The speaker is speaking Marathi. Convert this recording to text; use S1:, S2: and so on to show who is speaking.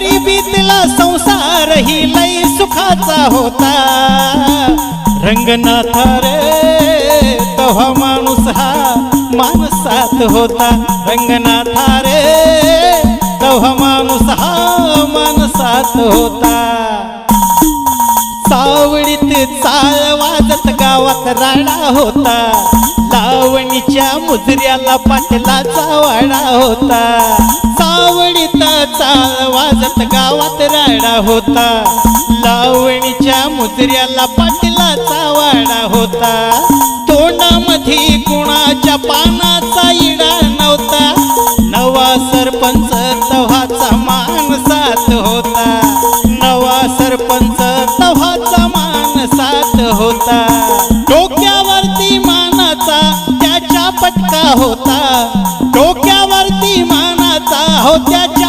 S1: गरिबीतला संसार ही लई सुखाचा होता। रंगनाथ रे तेव्हा माणूस हा माणसात होता। रंगनाथ रे तेव्हा माणूस हा माणसात होता। सावळीत चाळ वाजत गावात राडा होता। लावणीच्या मुजऱ्याला पाटलाचा वाडा होता। सावळीत चाळ वाजत गावात राडा होता। लावणीच्या मुजऱ्याला पाटलाचा वाडा होता। तोंडामध्ये कुणाच्या पानाचा इडा नव्हता। नवा सरपंच तव्हाचा माणसात होता। नवा सरपंच तव्हाचा माणसात होता। डोक्यावरती मानाचा त्याच्या पटका होता। डोक्यावरती मानाचा हो त्याच्या